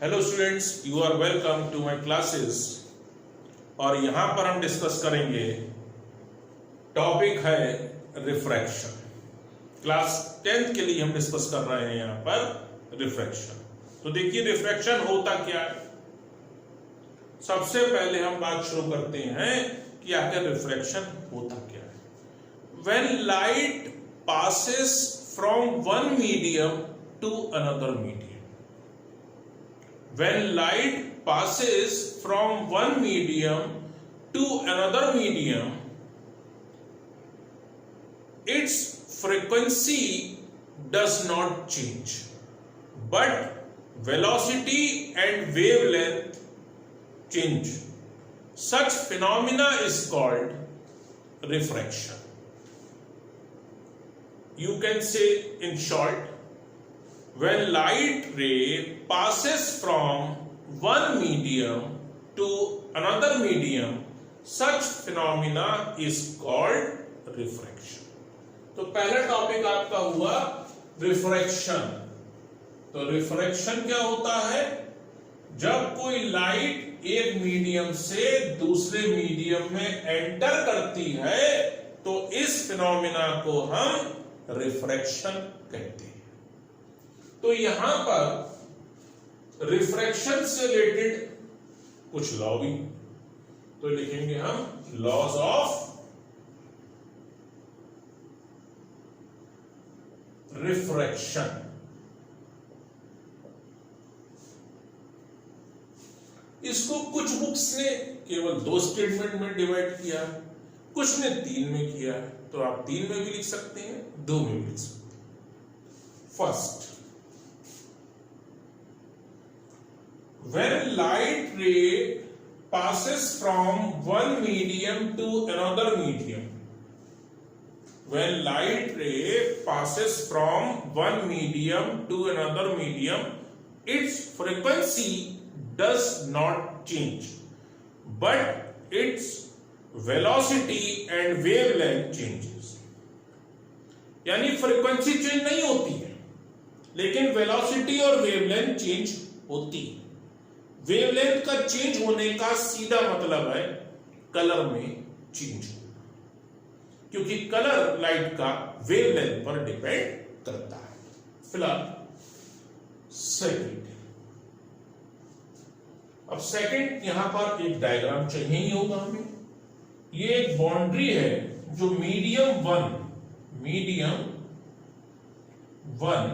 Hello students, you are welcome to my classes. और यहाँ पर हम डिस्कस करेंगे, टॉपिक है रिफ्रैक्शन। क्लास 10th के लिए हम डिस्कस कर रहे हैं यहाँ पर रिफ्रैक्शन। तो देखिए रिफ्रैक्शन होता क्या है। सबसे पहले हम बात शुरू करते हैं कि आखिर रिफ्रैक्शन होता क्या है। When light passes from one medium to another medium. When light passes from one medium to another medium, its frequency does not change, but velocity and wavelength change. Such phenomena is called refraction. You can say in short, when light ray passes from one medium to another medium, such phenomena is called refraction. तो पहला topic आपका हुआ refraction. तो refraction क्या होता है? जब कोई लाइट एक मीडियम से दूसरे मीडियम में एंटर करती है तो इस फिनोमिना को हम रिफ्रैक्शन कहते हैं। तो यहां पर रिफ्रैक्शन से रिलेटेड कुछ लॉ भी तो लिखेंगे हम लॉज ऑफ रिफ्रैक्शन। इसको कुछ बुक्स ने केवल 2 स्टेटमेंट में डिवाइड किया, कुछ ने 3 में किया है। तो आप 3 में भी लिख सकते हैं, 2 में भी लिख सकते हैं। First, when light ray passes from one medium to another medium, when light ray passes from one medium to another medium, its frequency does not change, but its velocity and wavelength changes. यानी frequency change नहीं होती है, लेकिन velocity और wavelength change होती है। Wavelength का change होने का सीधा मतलब है कलर में चेंज होना, क्योंकि कलर लाइट का वेवलेंथ पर डिपेंड करता है। फिलहाल सेकंड, अब सेकंड यहां पर एक डायग्राम चाहिए ही होगा हमें। ये एक बाउंड्री है जो मीडियम वन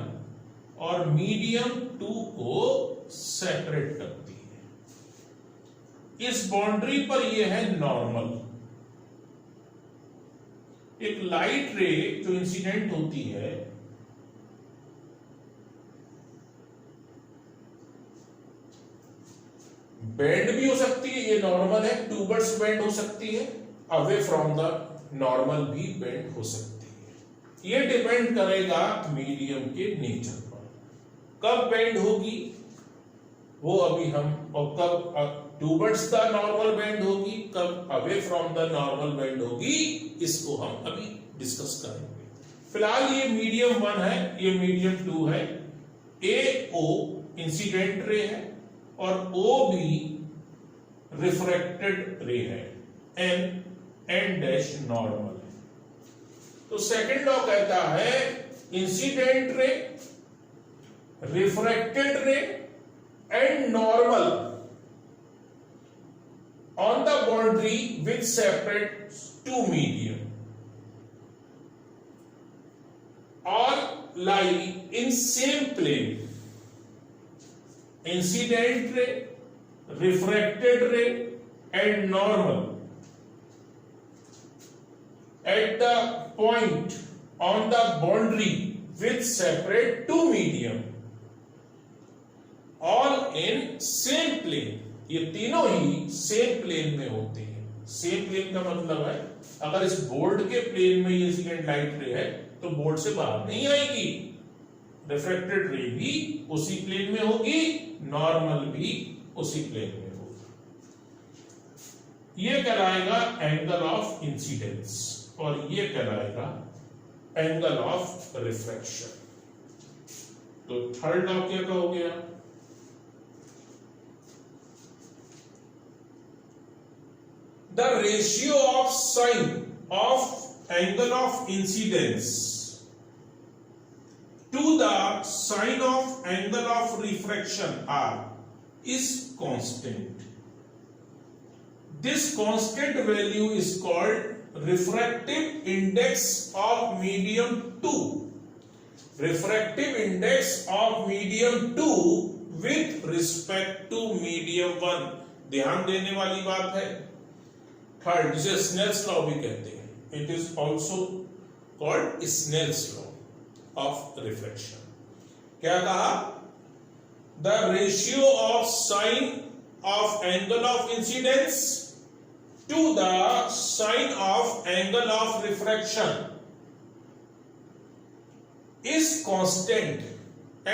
और मीडियम 2 को सेपरेट करती है। इस बाउंड्री पर यह है नॉर्मल। एक लाइट रे जो इंसिडेंट होती है बेंड भी हो सकती है, ये नॉर्मल है, टूवर्ड्स बेंड हो सकती है, अवे फ्रॉम द नॉर्मल भी बेंड हो सकती है। ये डिपेंड करेगा मीडियम के नेचर पर, कब बेंड होगी वो अभी हम, और कब टूवर्ड्स द नॉर्मल बेंड होगी, कब away from the normal bend होगी, इसको हम अभी डिस्कस करेंगे। फिलहाल ये मीडियम 1 है, ये मीडियम 2 है। ए ओ इंसिडेंट रे है और ओ भी रिफ्रैक्टेड रे है, एन डैश नॉर्मल है। तो सेकंड लॉ कहता है इंसिडेंट रे, रिफ्रैक्टेड रे and normal on the boundary which separates 2 medium all lie in same plane. Incident ray, refracted ray and normal at the point on the boundary which separate 2 medium all in same plane. ये तीनों ही same plane में होते हैं। Same plane का मतलब है अगर इस बोर्ड के प्लेन में ये इंसिडेंट लाइट रे है तो बोर्ड से बाहर नहीं आएगी। रिफ्रैक्टेड रे भी उसी प्लेन में होगी, नॉर्मल भी उसी प्लेन में होगी। ये कहलाएगा एंगल ऑफ इंसिडेंस और ये कहलाएगा एंगल ऑफ रिफ्रैक्शन। तो थर्ड लॉ क्या हो गया? the ratio of sine of angle of incidence to the sine of angle of refraction r is constant. This constant value is called refractive index of medium 2. Refractive index of medium 2 with respect to medium 1. ध्यान देने वाली बात है. Third, जिसे Snell's law भी कहते हैं. It is also called Snell's law of reflection. क्या कहा? The ratio of sine of angle of incidence to the sine of angle of refraction is constant,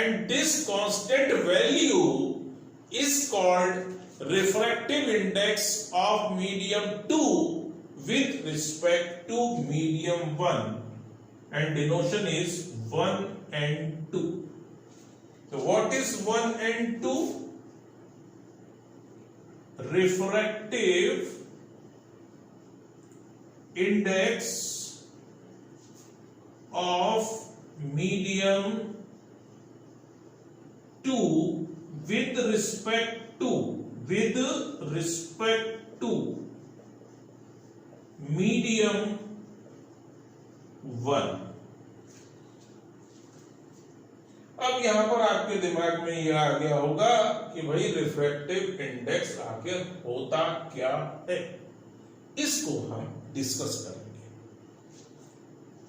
and this constant value is called refractive index of medium 2 with respect to medium 1, and denotation is 1 and 2. So what is 1 and 2? Refractive index of medium 2 with respect to medium 1. अब यहां पर आपके दिमाग में यह आ गया होगा कि भाई रिफ्रैक्टिव इंडेक्स आखिर होता क्या है. इसको हम डिस्कस करेंगे.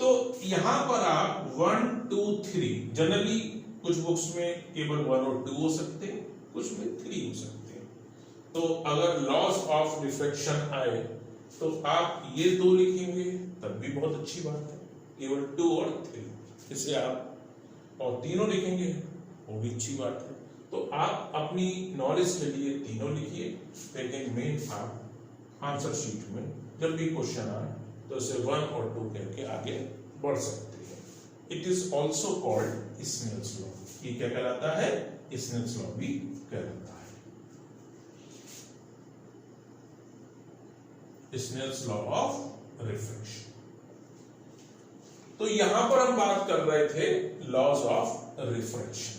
तो यहां पर आप 1, 2, 3, जनरली कुछ बुक्स में केवल 1 और 2 हो सकते हैं, कुछ में 3 हो सकते हैं. तो अगर लॉस ऑफ रिफ्रैक्शन आए तो आप ये 2 लिखेंगे तब भी बहुत अच्छी बात है, केवल 2 और 3. इसे आप और तीनों लिखेंगे वो भी अच्छी बात है. तो आप अपनी नॉलेज के लिए तीनों लिखिए, लेकिन मेन आप आंसर शीट में जब भी क्वेश्चन आए तो इसे 1 और 2 करके आगे बढ़ सकते हैं. It is also called Snell's law. ये क्या कहलाता है? स्नेल्स लॉ भी कहलाता है. Snell's law of refraction. तो यहां पर हम बात कर रहे थे लॉज ऑफ रिफ्रैक्शन.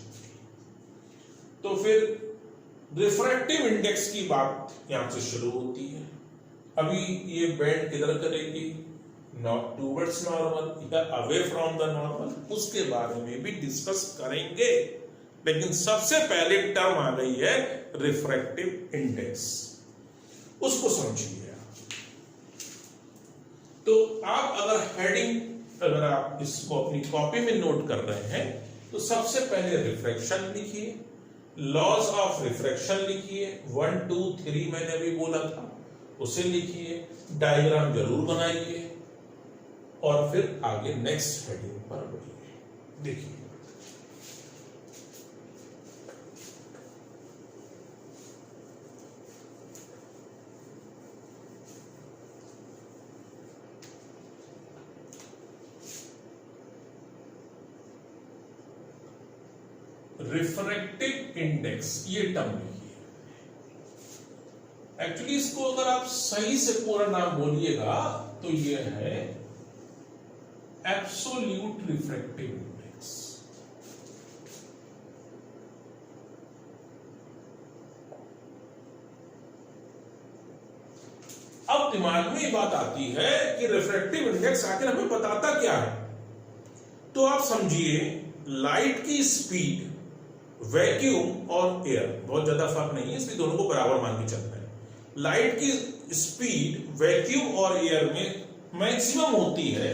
तो फिर रिफ्रैक्टिव इंडेक्स की बात यहां से शुरू होती है. अभी ये बेंड किधर करेगी? नॉट टूवर्ड्स नॉर्मल या अवे फ्रॉम द नॉर्मल, उसके बारे में भी डिस्कस करेंगे. लेकिन सबसे पहले टर्म आ गई है रिफ्रैक्टिव इंडेक्स. उसको समझिए आप. तो आप अगर आप इसको अपनी कॉपी में नोट कर रहे हैं तो सबसे पहले रिफ्रैक्शन लिखिए, लॉज ऑफ रिफ्रैक्शन लिखिए. 1, 2, 3 मैंने अभी बोला था, उसे लिखिए, डायग्राम जरूर बनाइए और फिर आगे नेक्स्ट हेडिंग पर बढ़िए. देखिए, रिफ्रैक्टिव इंडेक्स ये टर्म लिखिए. एक्चुअली इसको अगर आप सही से पूरा नाम बोलिएगा तो ये है एब्सोल्यूट रिफ्रैक्टिव इंडेक्स. अब दिमाग में ये बात आती है कि रिफ्रैक्टिव इंडेक्स आखिर हमें बताता क्या है. तो आप समझिए, लाइट की स्पीड वैक्यूम और एयर बहुत ज्यादा फर्क नहीं है, इसलिए दोनों को बराबर मान के चलते हैं. लाइट की स्पीड वैक्यूम और एयर में मैक्सिमम होती है,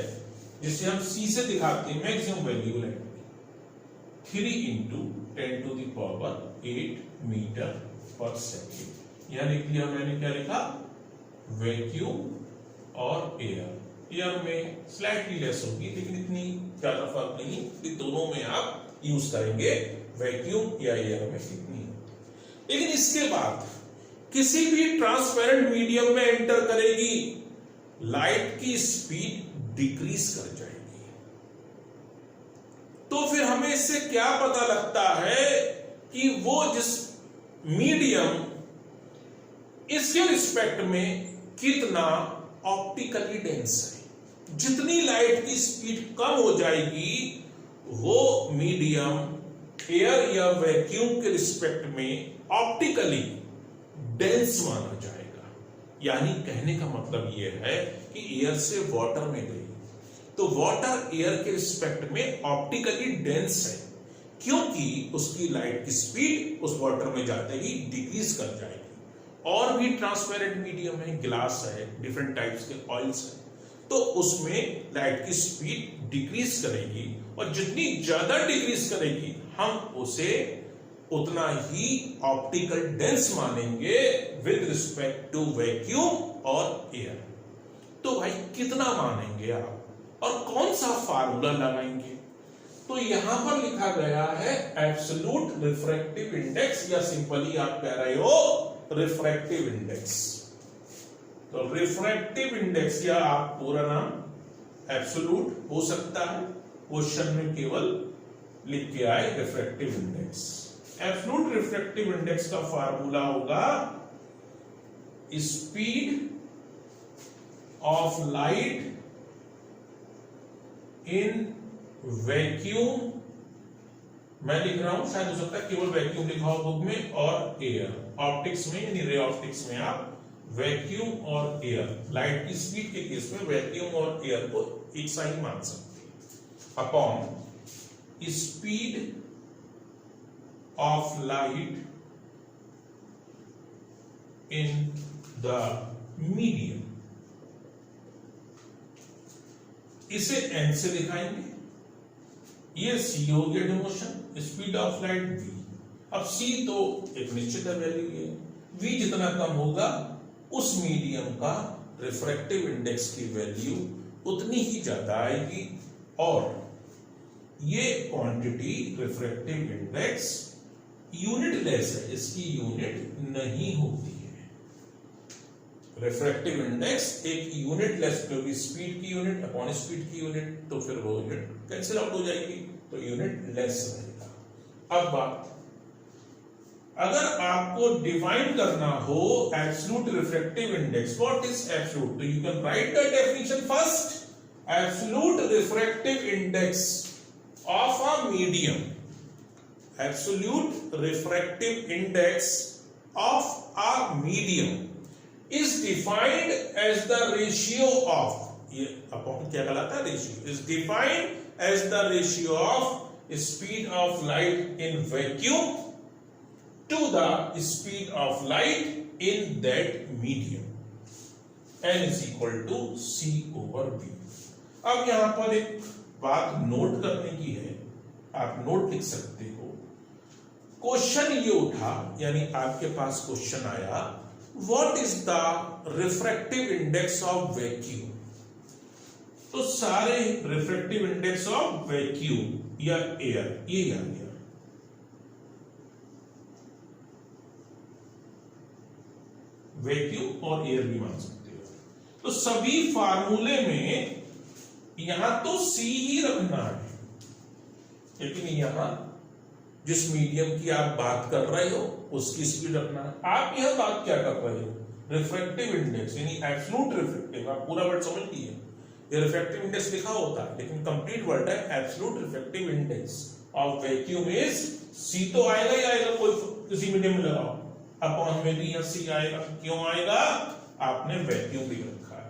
जिसे हम C से दिखाते हैं, मैक्सिमम वैल्यू लाइट की 3 × 10⁸ मीटर पर सेकेंड. यहां लिख दिया मैंने. क्या लिखा? वैक्यूम और एयर. एयर में स्लाइटली लेस होगी, लेकिन इतनी ज्यादा फर्क नहीं, दोनों में आप यूज करेंगे. वैक्यूम या एयर में कितनी होती है. लेकिन इसके बाद किसी भी ट्रांसपेरेंट मीडियम में एंटर करेगी, लाइट की स्पीड डिक्रीज कर जाएगी. तो फिर हमें इससे क्या पता लगता है कि वो जिस मीडियम इसके रिस्पेक्ट में कितना ऑप्टिकली डेंस है। जितनी लाइट की स्पीड कम हो जाएगी वो मीडियम एयर या वैक्यूम के रिस्पेक्ट में ऑप्टिकली डेंस माना जाएगा। यानी कहने का मतलब यह है कि एयर से वाटर में गई तो वाटर एयर के रिस्पेक्ट में ऑप्टिकली डेंस है, क्योंकि उसकी लाइट की स्पीड उस वाटर में जाते ही डिक्रीज कर जाएगी। और भी ट्रांसपेरेंट मीडियम है, ग्लास है, डिफरेंट टाइप्स के ऑयल्स है, तो उसमें लाइट की स्पीड डिक्रीज करेगी और जितनी ज्यादा डिक्रीज करेगी हम उसे उतना ही ऑप्टिकल डेंस मानेंगे विद रिस्पेक्ट टू वैक्यूम और एयर। तो भाई कितना मानेंगे आप और कौन सा फार्मूला लगाएंगे? तो यहां पर लिखा गया है एब्सोल्यूट रिफ्रैक्टिव इंडेक्स, या सिंपली आप कह रहे हो रिफ्रैक्टिव इंडेक्स। तो रिफ्रैक्टिव इंडेक्स या आप पूरा नाम एब्सोल्यूट हो सकता है, क्वेश्चन में केवल लिख के आए refractive index. Absolute refractive index का फार्मूला होगा speed of light in vacuum, मैं लिख रहा हूं, शायद हो सकता है केवल वैक्यूम लिखा हो बुक में, और एयर। ऑप्टिक्स में यानी रे ऑप्टिक्स में आप वैक्यूम और एयर, लाइट की स्पीड के केस में वैक्यूम और एयर को एक सा ही मान सकते हैं, upon speed of light in the medium. इसे एन से दिखाएंगे, ये सी हो गया demotion, speed of light v। अब c तो एक निश्चित वैल्यू है, v जितना कम होगा उस मीडियम का रिफ्रैक्टिव इंडेक्स की वैल्यू उतनी ही ज्यादा आएगी, और ये quantity refractive index unit less है, इसकी यूनिट नहीं होती है। रिफ्रैक्टिव इंडेक्स एक यूनिट लेस, क्योंकि स्पीड की यूनिट अपॉन स्पीड की यूनिट, तो फिर वो यूनिट कैंसिल आउट हो जाएगी, तो यूनिट लेस रहेगा। अब बात, अगर आपको डिफाइन करना हो absolute refractive index, what is absolute, तो you can write the definition first. Absolute refractive index of a medium, absolute refractive index of a medium is defined as the ratio of, ये upon क्या कहलाता है, ratio, is defined as the ratio of speed of light in vacuum to the speed of light in that medium, n is equal to c over v। अब यहां पर एक बात note करने की है, आप नोट लिख सकते हो। क्वेश्चन ये उठा, यानी आपके पास क्वेश्चन आया, What is the refractive index of vacuum? तो सारे refractive index of vacuum या air ये आ गया। वैक्यूम और एयर भी मान सकते हो। तो सभी फार्मूले में यहां तो सी ही रखना है, लेकिन यहां जिस मीडियम की आप बात कर रहे हो उसकी स्पीड रखना है। आप यह बात क्या कर रहे हो, रिफ्रैक्टिव इंडेक्स यानी एब्सोल्यूट रिफ्रैक्टिव, आप पूरा वर्ड समझ लीजिए। ये रिफ्रैक्टिव इंडेक्स लिखा होता है, लेकिन कंप्लीट वर्ड है absolute refractive index of vacuum is C, तो आएगा ही आएगा, कोई किसी मीडियम में लगाओ, अपॉन में भी सी आएगा। क्यों आएगा, आपने वैक्यूम भी रखा है।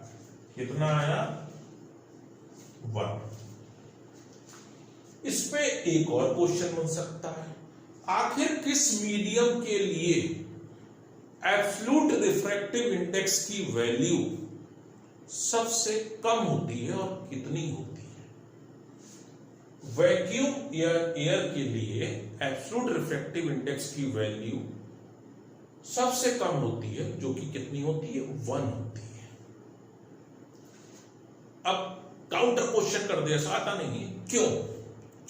कितना आया, 1। इस पे एक और क्वेश्चन बन सकता है, आखिर किस मीडियम के लिए एब्सोल्यूट रिफ्रैक्टिव इंडेक्स की वैल्यू सबसे कम होती है और कितनी होती है? वैक्यूम या एयर के लिए एब्सोल्यूट रिफ्रैक्टिव इंडेक्स की वैल्यू सबसे कम होती है, जो कि कितनी होती है, 1 होती है। अब काउंटर क्वेश्चन कर दे, ऐसा आता नहीं है, क्यों?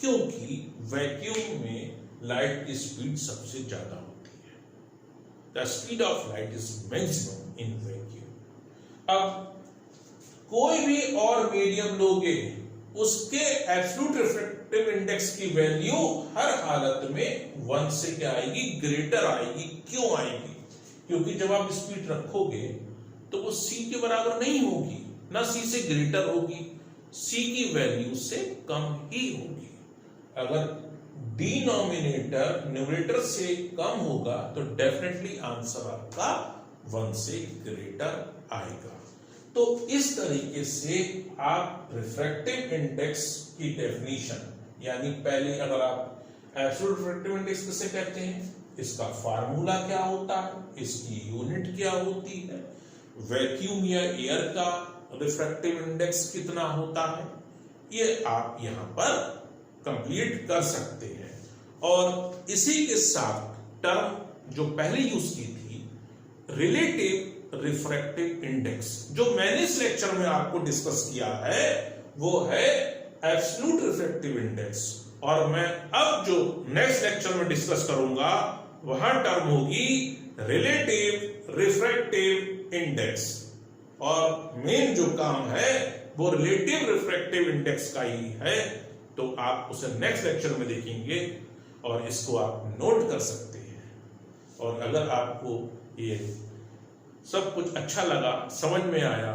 क्योंकि वैक्यूम में लाइट की स्पीड सबसे ज्यादा होती है, the speed of light is maximum in vacuum. अब कोई भी और मीडियम लोगे, उसके एब्सोल्यूट रिफ्रैक्टिव इंडेक्स की वैल्यू हर हालत में 1 से क्या आएगी, ग्रेटर आएगी। क्यों आएगी? क्योंकि जब आप स्पीड रखोगे तो वो सी के बराबर नहीं होगी, ना सी से ग्रेटर होगी, सी की वैल्यू से कम ही होगी। अगर डिनोमिनेटर न्यूमरेटर से कम होगा तो डेफिनेटली आंसर आपका 1 से ग्रेटर आएगा। तो इस तरीके से आप रिफ्रैक्टिव इंडेक्स की डेफिनेशन, यानी पहले अगर आप एब्सोल्यूट रिफ्रैक्टिव इंडेक्स किसे कहते हैं, इसका फार्मूला क्या होता है, इसकी यूनिट क्या होती है, वैक्यूम या एयर का रिफ्रैक्टिव इंडेक्स कितना होता है, ये आप यहां पर कंप्लीट कर सकते हैं। और इसी के साथ टर्म जो पहले यूज की थी, रिलेटिव रिफ्रैक्टिव इंडेक्स, जो मैंने इस लेक्चर में आपको डिस्कस किया है वो है एब्सोल्यूट रिफ्रैक्टिव इंडेक्स। और मैं अब जो नेक्स्ट लेक्चर में डिस्कस करूंगा वहां टर्म होगी रिलेटिव रिफ्रैक्टिव इंडेक्स। और मेन जो काम है वो रिलेटिव रिफ्रैक्टिव इंडेक्स का ही है, तो आप उसे नेक्स्ट लेक्चर में देखेंगे और इसको आप नोट कर सकते हैं। और अगर आपको ये सब कुछ अच्छा लगा, समझ में आया,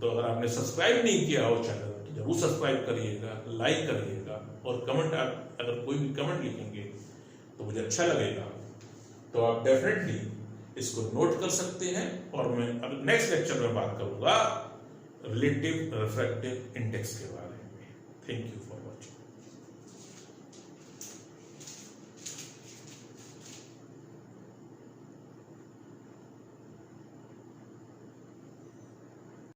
तो अगर आपने सब्सक्राइब नहीं किया हो चैनल तो जरूर सब्सक्राइब करिएगा, लाइक करिएगा, और कमेंट अगर कोई भी कमेंट लिखेंगे तो मुझे अच्छा लगेगा, तो आप डेफिनेटली इसको नोट कर सकते हैं। और मैं अब नेक्स्ट लेक्चर में बात करूंगा रिलेटिव रिफ्रैक्टिव इंडेक्स के बारे में। Thank you for watching.